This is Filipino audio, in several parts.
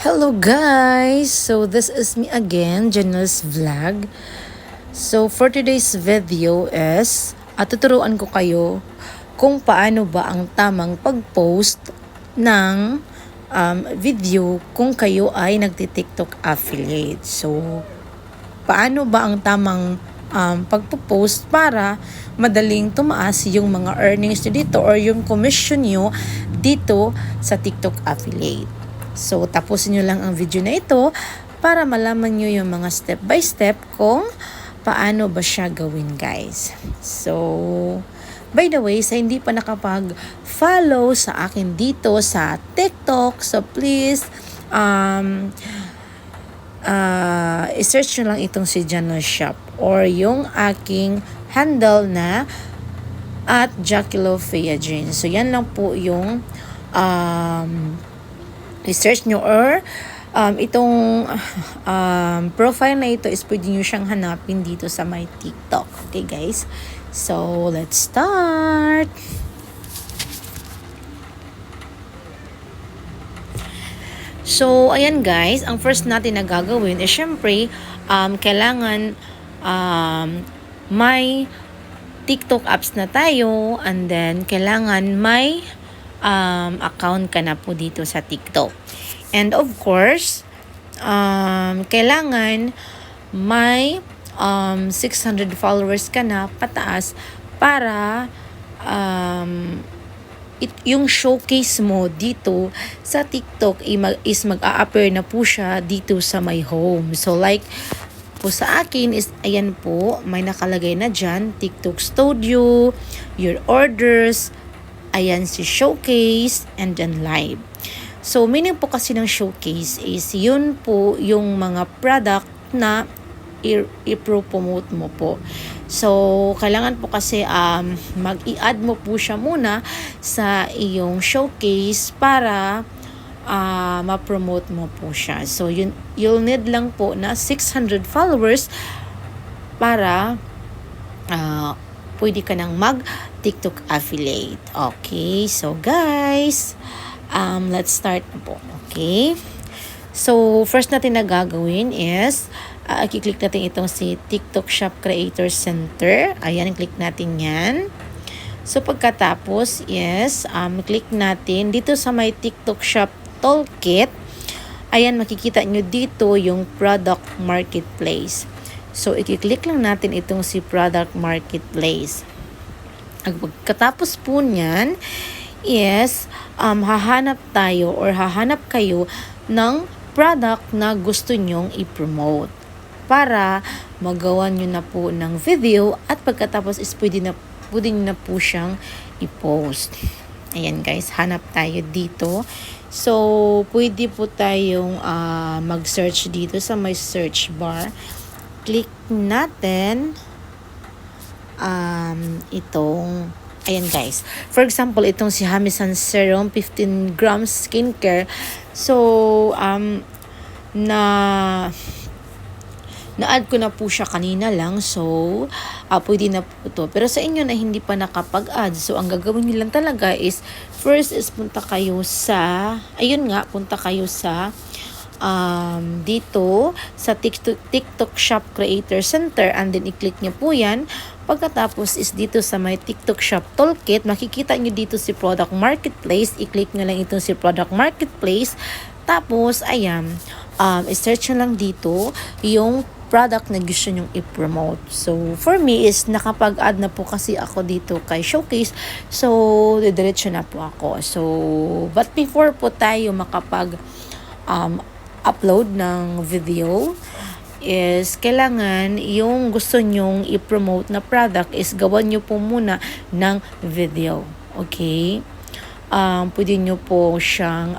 Hello guys! So this is me again, Janelle's Vlog. So for today's video is, tuturuan ko kayo kung paano ba ang tamang pag-post ng video kung kayo ay nagti-TikTok affiliate. So paano ba ang tamang pagpo-post para madaling tumaas yung mga earnings nyo dito or yung commission nyo dito sa TikTok affiliate. So, tapusin nyo lang ang video na ito para malaman nyo yung mga step by step kung paano ba siya gawin, guys. So, by the way, sa hindi pa nakapag-follow sa akin dito sa TikTok, so please, i-search nyo lang itong si Janelle Shop or yung aking handle na at Jackilo Feajin. So, yan lang po yung i-search nyo or itong profile na ito is pwede nyo siyang hanapin dito sa my TikTok. Okay guys? So, let's start! So, ayan guys, ang first natin na gagawin is syempre, kailangan may TikTok apps na tayo and then kailangan may account ka na po dito sa TikTok. And of course, kailangan may 600 followers ka na pataas para yung showcase mo dito sa TikTok is mag-a-appear na po siya dito sa my home. So like po sa akin is ayan po, may nakalagay na dyan, TikTok Studio, your orders, ayan si showcase, and then live. So, meaning po kasi ng showcase is yun po yung mga product na i-promote mo po. So, kailangan po kasi mag-i-add mo po siya muna sa iyong showcase para ma-promote mo po siya. So, you'll need lang po na 600 followers para pwede ka nang mag-TikTok affiliate. Okay, so guys, let's start na po. Okay? So, first natin na gagawin is, i-click natin itong si TikTok Shop Creator Center. Ayan, click natin yan. So, pagkatapos is, click natin dito sa may TikTok Shop Toolkit. Ayan, makikita nyo dito yung Product Marketplace. So, i-click lang natin itong si Product Marketplace. Pagkatapos po niyan, is hahanap tayo or hahanap kayo ng product na gusto nyong i-promote para magawa nyo na po ng video at pagkatapos is pwede nyo na po siyang i-post. Ayan guys, hanap tayo dito. So, pwede po tayong mag-search dito sa may search bar. Click natin itong, ayan guys. For example, itong si Hamisan Serum 15 grams skincare. So, na-add ko na po siya kanina lang. So, pwede na po ito. Pero sa inyo na hindi pa nakapag-add, so ang gagawin niyo lang talaga is, first is punta kayo sa, ayun nga, punta kayo sa dito sa TikTok Shop Creator Center and then i-click nyo po yan. Pagkatapos is dito sa may TikTok Shop Toolkit, makikita nyo dito si Product Marketplace. I-click nyo lang itong si Product Marketplace. Tapos, ayan, i-search nyo lang dito yung product na gusto nyong i-promote. So, for me is nakapag-add na po kasi ako dito kay Showcase. So, didiretso na po ako. So, but before po tayo upload ng video is kailangan yung gusto nyong i-promote na product is gawan nyo po muna ng video. Okay? Pwede nyo po siyang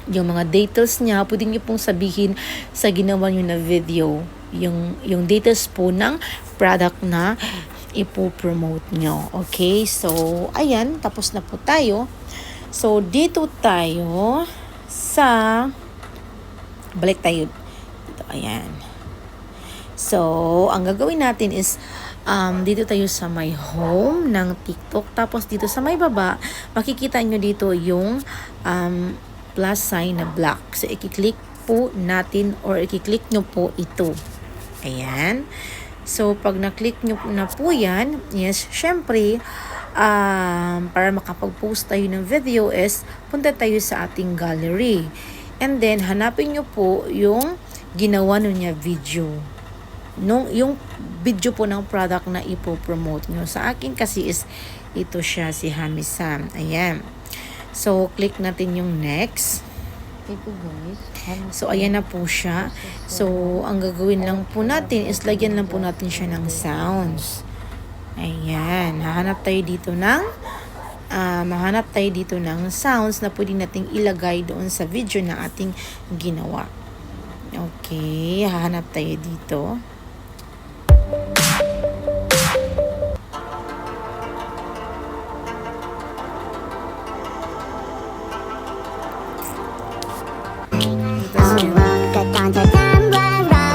yung mga details niya, pwede nyo pong sabihin sa ginawa nyo na video yung details po ng product na ipo-promote nyo. Okay? So, ayan, tapos na po tayo. So, dito tayo sa balik tayo dito, ayan. So, ang gagawin natin is dito tayo sa my home ng TikTok. Tapos dito sa may baba, makikita nyo dito yung plus sign na black. So, i-click po natin or i-click nyo po ito. Ayan. So, pag na-click nyo na po yan, yes, syempre, para makapag-post tayo ng video is, punta tayo sa ating gallery. And then, hanapin nyo po yung ginawa nyo niya video. Yung video po ng product na ipopromote nyo. Sa akin kasi is, ito siya, si Hami-san. Ayan. So, click natin yung next. Ito guys. So, ayan na po siya. So, ang gagawin lang po natin is lagyan lang po natin siya ng sounds. Ayan. Hahanap tayo dito ng sounds na pwede nating ilagay doon sa video na ating ginawa. Okay. Hahanap tayo dito.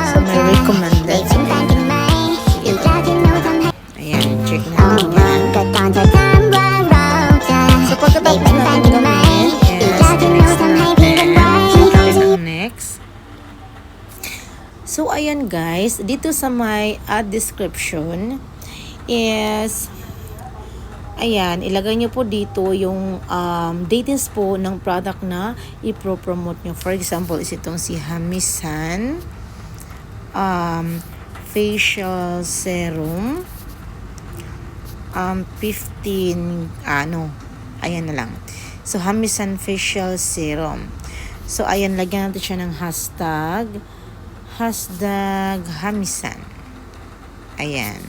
So, may recommended. Ayan, check natin yan. So, pagkatapos natin gawin is next natin. Click ang next. So, ayan guys, dito sa my add description is ayan, ilagay nyo po dito yung details po ng product na i-promote nyo. For example, is itong si Hami-san facial serum 15 ayan na lang. So, Hami-san facial serum. So, ayan, lagyan natin siya ng hashtag Hami-san. Ayan.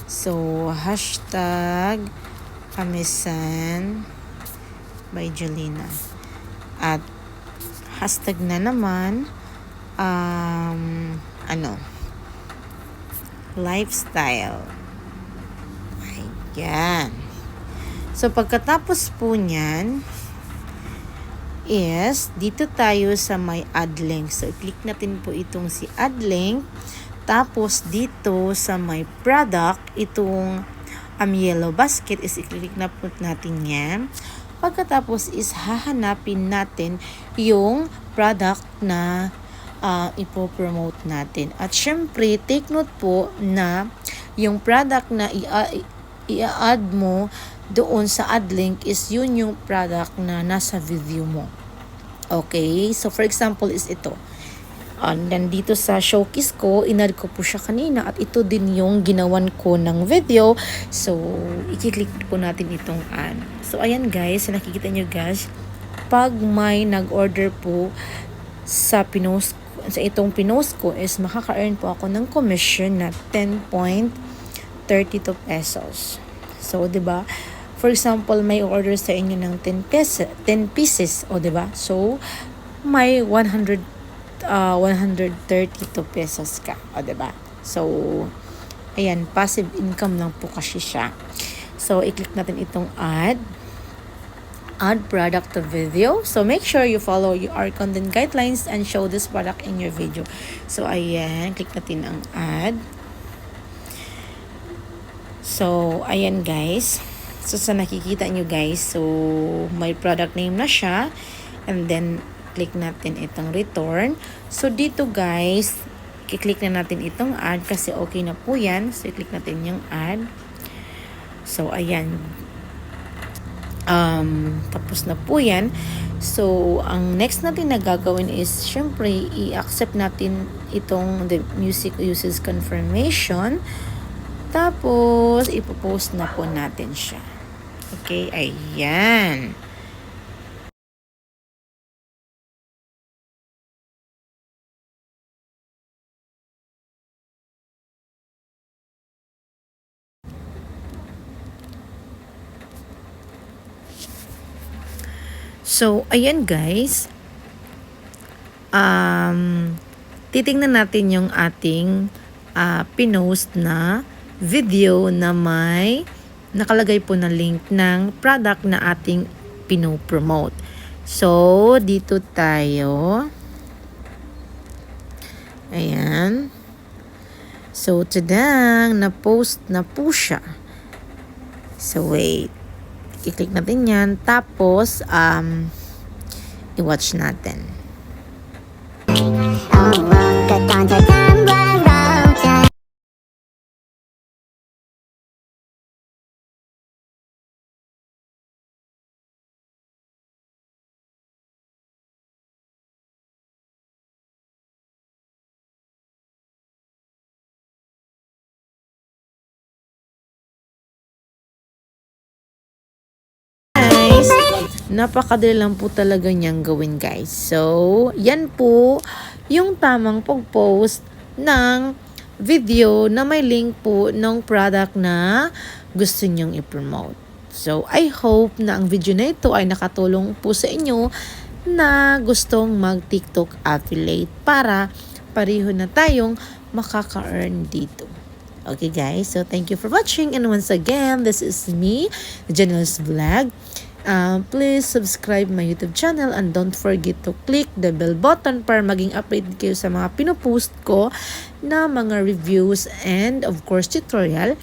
So, hashtag Hami-san by Jelena. At hashtag na naman lifestyle. Ayan. So, pagkatapos po niyan is dito tayo sa may add link. So, i-click natin po itong si add link. Tapos, dito sa may product, itong yellow basket is i-click na po natin yan. Pagkatapos is hahanapin natin yung product na ipopromote natin. At syempre, take note po na yung product na i-add mo doon sa add link is yun yung product na nasa video mo. Okay? So, for example is ito. Nandito sa showcase ko, inad ko po siya kanina at ito din yung ginawan ko ng video. So, i-click po natin itong add. So, ayan guys, nakikita nyo guys, pag may nag-order po sa itong pinost ko is makaka-earn po ako ng commission na 10.32 pesos. So, 'di ba? For example, may order sa inyo ng 10 pieces, o 'di ba? So, may 132 pesos ka, o 'di ba? So, ayan, passive income lang po kasi siya. So, i-click natin itong add product to video. So, make sure you follow our content guidelines and show this product in your video. So, ayan, click natin ang add. So, ayan guys. So, sa nakikita nyo guys, so, may product name na siya. And then, click natin itong return. So, dito guys, i-click na natin itong add kasi okay na po yan. So, i-click natin yung add. So, ayan. Tapos na po yan. So, ang next natin na gagawin is, syempre, i-accept natin itong the music uses confirmation. Tapos, ipopost na po natin siya. Okay, ayan. So, ayan guys. Titingnan natin yung ating pinost na video na may nakalagay po na link ng product na ating pinopromote. So, dito tayo. Ayan. So, tadang, na-post na po siya. So, wait. I-click natin yan. Tapos, i-watch natin. Napakadali lang po talaga niyang gawin, guys. So, yan po yung tamang pag-post ng video na may link po ng product na gusto niyong i-promote. So, I hope na ang video na ito ay nakatulong po sa inyo na gustong mag-TikTok affiliate para pareho na tayong makaka-earn dito. Okay, guys, so thank you for watching, and once again, this is me, Janelle's Vlog. Please subscribe my YouTube channel and don't forget to click the bell button para maging updated kayo sa mga pinopost ko na mga reviews and of course tutorial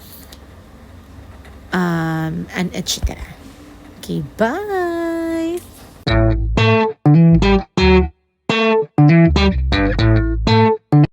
and etc. Okay, bye!